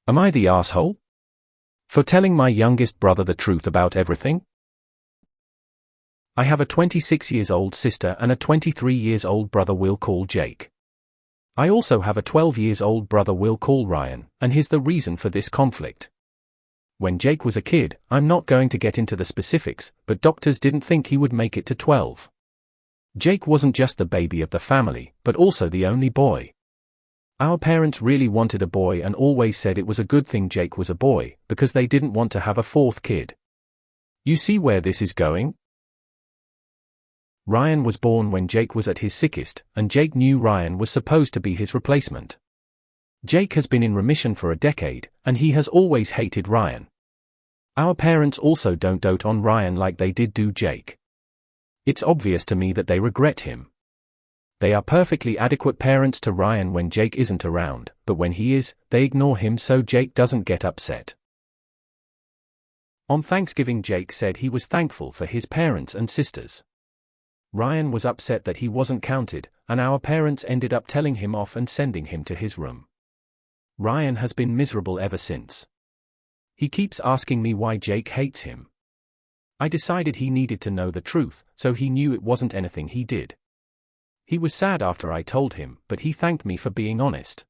Am I the asshole? For telling my youngest brother the truth about everything? I have a 26-year-old sister and a 23-year-old brother we'll call Jake. I also have a 12-year-old brother we'll call Ryan, and here's the reason for this conflict. When Jake was a kid, I'm not going to get into the specifics, but doctors didn't think he would make it to 12. Jake wasn't just the baby of the family, but also the only boy. Our parents really wanted a boy and always said it was a good thing Jake was a boy, because they didn't want to have a fourth kid. You see where this is going? Ryan was born when Jake was at his sickest, and Jake knew Ryan was supposed to be his replacement. Jake has been in remission for a decade, and he has always hated Ryan. Our parents also don't dote on Ryan like they did do Jake. It's obvious to me that they regret him. They are perfectly adequate parents to Ryan when Jake isn't around, but when he is, they ignore him so Jake doesn't get upset. On Thanksgiving, Jake said he was thankful for his parents and sisters. Ryan was upset that he wasn't counted, and our parents ended up telling him off and sending him to his room. Ryan has been miserable ever since. He keeps asking me why Jake hates him. I decided he needed to know the truth, so he knew it wasn't anything he did. He was sad after I told him, but he thanked me for being honest.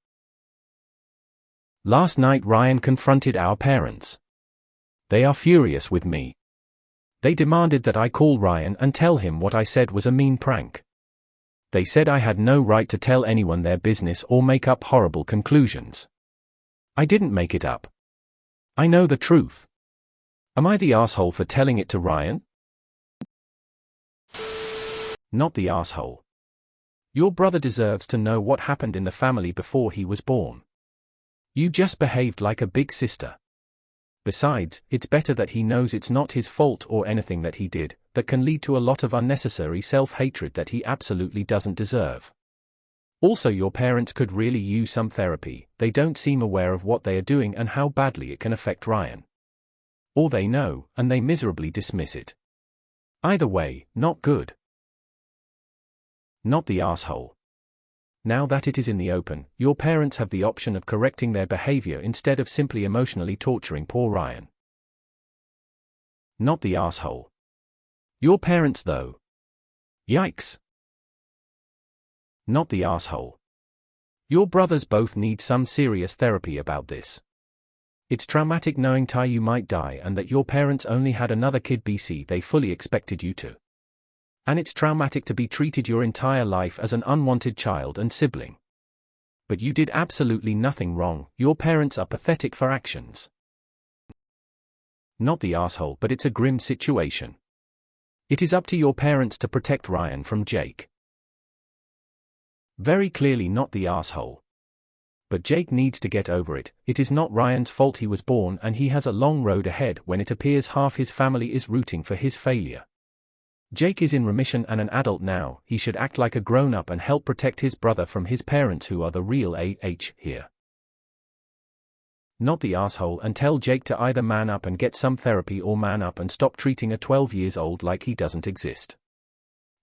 Last night Ryan confronted our parents. They are furious with me. They demanded that I call Ryan and tell him what I said was a mean prank. They said I had no right to tell anyone their business or make up horrible conclusions. I didn't make it up. I know the truth. Am I the asshole for telling it to Ryan? Not the asshole. Your brother deserves to know what happened in the family before he was born. You just behaved like a big sister. Besides, it's better that he knows it's not his fault or anything that he did, that can lead to a lot of unnecessary self-hatred that he absolutely doesn't deserve. Also, your parents could really use some therapy. They don't seem aware of what they are doing and how badly it can affect Ryan. Or they know, and they miserably dismiss it. Either way, not good. Not the asshole. Now that it is in the open, your parents have the option of correcting their behavior instead of simply emotionally torturing poor Ryan. Not the asshole. Your parents though. Yikes. Not the asshole. Your brothers both need some serious therapy about this. It's traumatic knowing you might die and that your parents only had another kid they fully expected you to. And it's traumatic to be treated your entire life as an unwanted child and sibling. But you did absolutely nothing wrong. Your parents are pathetic for actions. Not the asshole, but it's a grim situation. It is up to your parents to protect Ryan from Jake. Very clearly not the asshole. But Jake needs to get over it. It is not Ryan's fault he was born, and he has a long road ahead when it appears half his family is rooting for his failure. Jake is in remission and an adult now. He should act like a grown-up and help protect his brother from his parents, who are the real here. Not the asshole, and tell Jake to either man up and get some therapy or man up and stop treating a 12-year-old like he doesn't exist.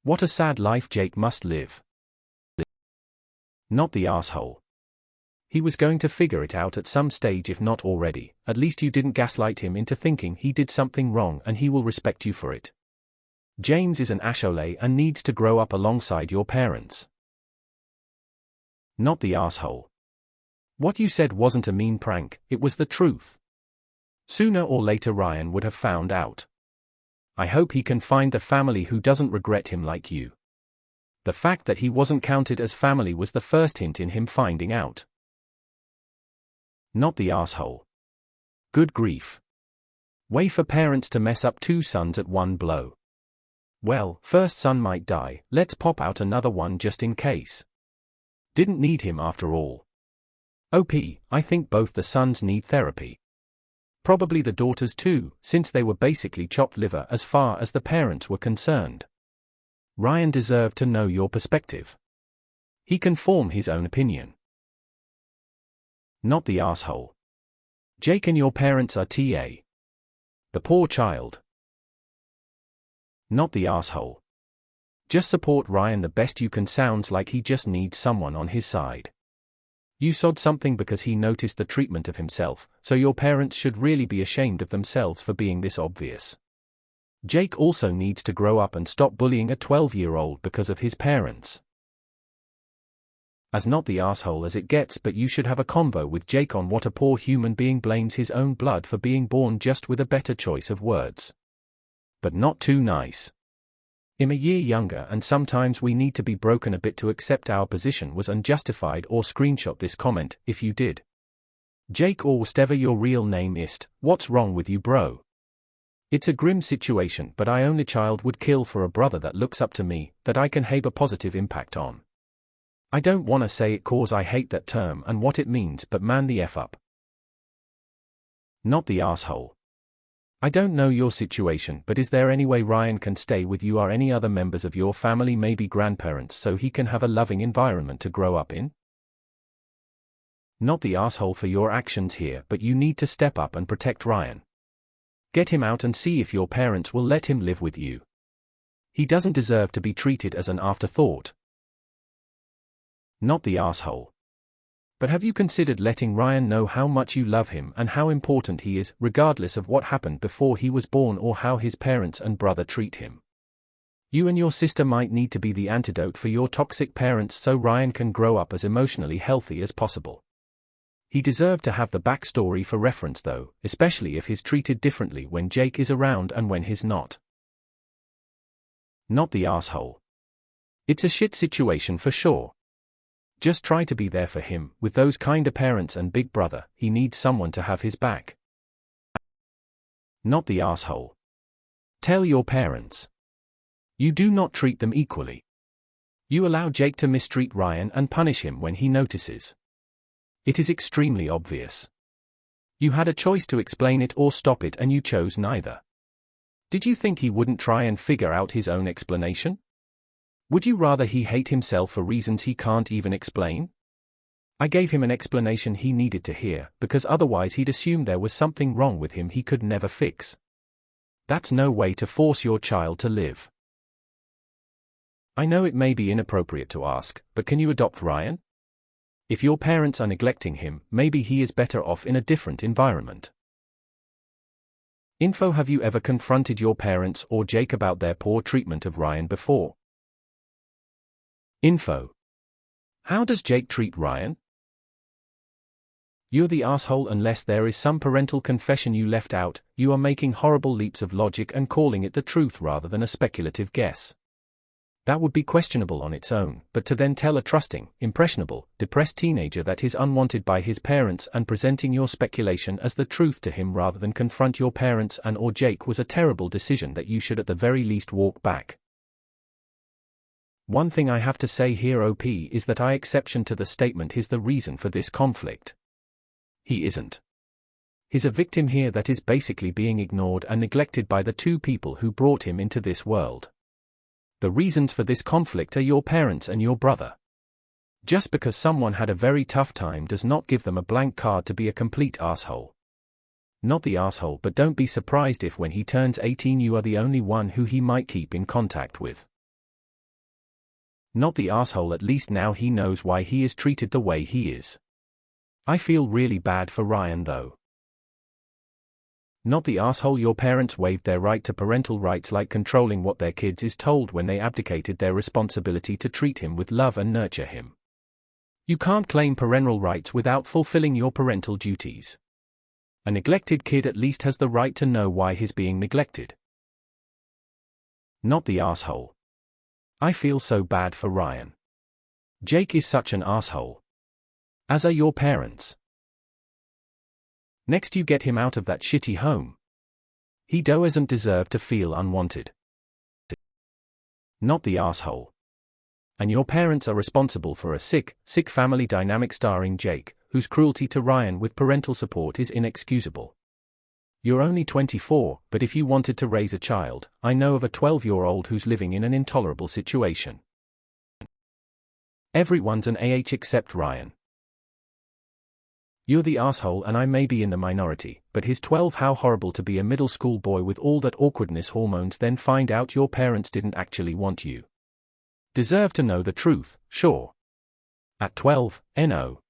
What a sad life Jake must live. Not the asshole. He was going to figure it out at some stage, if not already. At least you didn't gaslight him into thinking he did something wrong, and he will respect you for it. James is an asshole and needs to grow up alongside your parents. Not the asshole. What you said wasn't a mean prank, it was the truth. Sooner or later Ryan would have found out. I hope he can find the family who doesn't regret him like you. The fact that he wasn't counted as family was the first hint in him finding out. Not the asshole. Good grief. Way for parents to mess up two sons at one blow. Well, first son might die, let's pop out another one just in case. Didn't need him after all. I think both the sons need therapy. Probably the daughters too, since they were basically chopped liver as far as the parents were concerned. Ryan deserved to know your perspective. He can form his own opinion. Not the asshole. Jake and your parents are the poor child. Not the asshole. Just support Ryan the best you can. Sounds like he just needs someone on his side. You said something because he noticed the treatment of himself, so your parents should really be ashamed of themselves for being this obvious. Jake also needs to grow up and stop bullying a 12-year-old because of his parents. As not the asshole as it gets, but you should have a convo with Jake on what a poor human being blames his own blood for being born, just with a better choice of words. But not too nice. I'm a year younger, and sometimes we need to be broken a bit to accept our position was unjustified, or screenshot this comment, if you did. Jake, or whatever your real name is, what's wrong with you, bro? It's a grim situation, but I only child would kill for a brother that looks up to me, that I can have a positive impact on. I don't wanna say it cause I hate that term and what it means, but man the F up. Not the asshole. I don't know your situation, but is there any way Ryan can stay with you or any other members of your family, maybe grandparents, so he can have a loving environment to grow up in? Not the asshole for your actions here, but you need to step up and protect Ryan. Get him out and see if your parents will let him live with you. He doesn't deserve to be treated as an afterthought. Not the asshole. But have you considered letting Ryan know how much you love him and how important he is, regardless of what happened before he was born or how his parents and brother treat him? You and your sister might need to be the antidote for your toxic parents so Ryan can grow up as emotionally healthy as possible. He deserved to have the backstory for reference though, especially if he's treated differently when Jake is around and when he's not. Not the asshole. It's a shit situation for sure. Just try to be there for him. With those kinda parents and big brother, he needs someone to have his back. Not the asshole. Tell your parents. You do not treat them equally. You allow Jake to mistreat Ryan and punish him when he notices. It is extremely obvious. You had a choice to explain it or stop it and you chose neither. Did you think he wouldn't try and figure out his own explanation? Would you rather he hate himself for reasons he can't even explain? I gave him an explanation he needed to hear, because otherwise he'd assume there was something wrong with him he could never fix. That's no way to force your child to live. I know it may be inappropriate to ask, but can you adopt Ryan? If your parents are neglecting him, maybe he is better off in a different environment. Info: have you ever confronted your parents or Jake about their poor treatment of Ryan before? Info: how does Jake treat Ryan? You're the asshole unless there is some parental confession you left out. You are making horrible leaps of logic and calling it the truth rather than a speculative guess. That would be questionable on its own, but to then tell a trusting, impressionable, depressed teenager that he's unwanted by his parents and presenting your speculation as the truth to him rather than confront your parents and or Jake was a terrible decision that you should at the very least walk back. One thing I have to say here, OP, is that I exception to the statement is the reason for this conflict. He isn't. He's a victim here that is basically being ignored and neglected by the two people who brought him into this world. The reasons for this conflict are your parents and your brother. Just because someone had a very tough time does not give them a blank card to be a complete asshole. Not the asshole, but don't be surprised if when he turns 18 you are the only one who he might keep in contact with. Not the asshole, at least now he knows why he is treated the way he is. I feel really bad for Ryan though. Not the asshole, your parents waived their right to parental rights like controlling what their kids is told when they abdicated their responsibility to treat him with love and nurture him. You can't claim parental rights without fulfilling your parental duties. A neglected kid at least has the right to know why he's being neglected. Not the asshole. I feel so bad for Ryan. Jake is such an asshole. As are your parents. Next you get him out of that shitty home. He doesn't deserve to feel unwanted. Not the asshole. And your parents are responsible for a sick family dynamic starring Jake, whose cruelty to Ryan with parental support is inexcusable. You're only 24, but if you wanted to raise a child, I know of a 12-year-old who's living in an intolerable situation. Everyone's an AH except Ryan. You're the asshole and I may be in the minority, but he's 12. How horrible to be a middle school boy with all that awkwardness hormones then find out your parents didn't actually want you. Deserve to know the truth, sure. At 12, no.